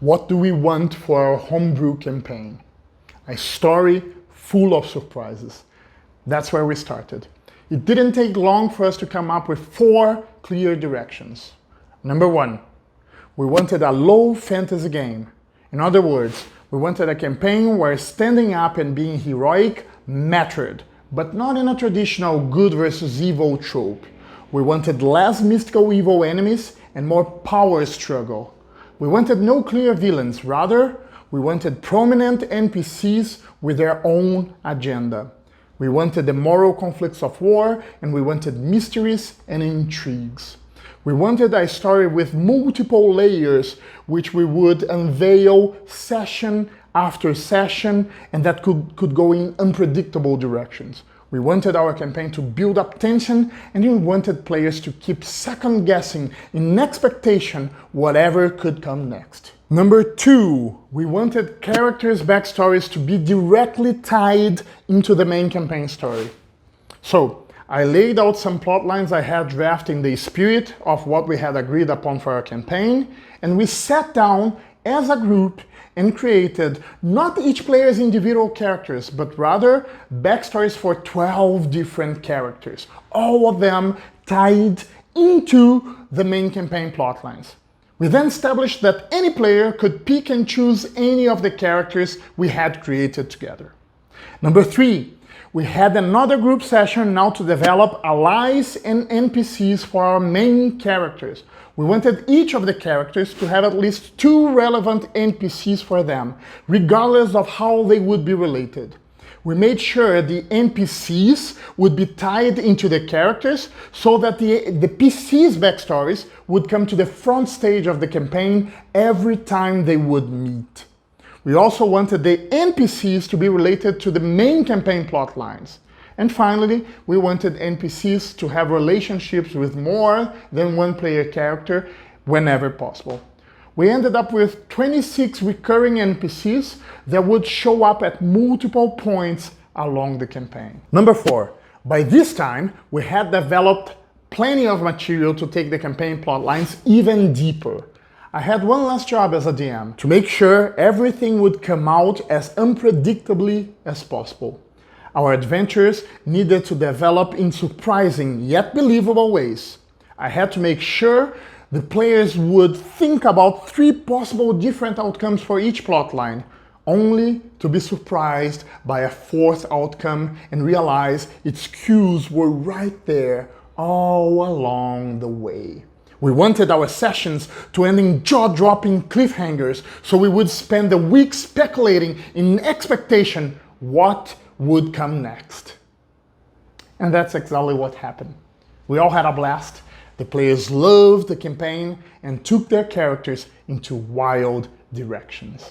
What do we want for our homebrew campaign? A story full of surprises. That's where we started. It didn't take long for us to come up with 4 clear directions. Number 1, we wanted a low fantasy game. In other words, we wanted a campaign where standing up and being heroic mattered, but not in a traditional good versus evil trope. We wanted less mystical evil enemies and more power struggle. We wanted no clear villains, rather, we wanted prominent NPCs with their own agenda. We wanted the moral conflicts of war, and we wanted mysteries and intrigues. We wanted a story with multiple layers, which we would unveil session after session, and that could go in unpredictable directions. We wanted our campaign to build up tension, and we wanted players to keep second-guessing in expectation whatever could come next. Number 2, we wanted characters' backstories to be directly tied into the main campaign story. So, I laid out some plot lines I had drafted in the spirit of what we had agreed upon for our campaign, and we sat down as a group and created not each player's individual characters, but rather backstories for 12 different characters, all of them tied into the main campaign plotlines. We then established that any player could pick and choose any of the characters we had created together. Number 3, we had another group session now to develop allies and NPCs for our main characters. We wanted each of the characters to have at least 2 relevant NPCs for them, regardless of how they would be related. We made sure the NPCs would be tied into the characters so that the PCs' backstories would come to the front stage of the campaign every time they would meet. We also wanted the NPCs to be related to the main campaign plot lines. And finally, we wanted NPCs to have relationships with more than one player character whenever possible. We ended up with 26 recurring NPCs that would show up at multiple points along the campaign. Number 4, by this time, we had developed plenty of material to take the campaign plot lines even deeper. I had one last job as a DM, to make sure everything would come out as unpredictably as possible. Our adventures needed to develop in surprising yet believable ways. I had to make sure the players would think about 3 possible different outcomes for each plotline, only to be surprised by a 4th outcome and realize its cues were right there all along the way. We wanted our sessions to end in jaw-dropping cliffhangers, so we would spend the week speculating in expectation what would come next. And that's exactly what happened. We all had a blast. The players loved the campaign and took their characters into wild directions.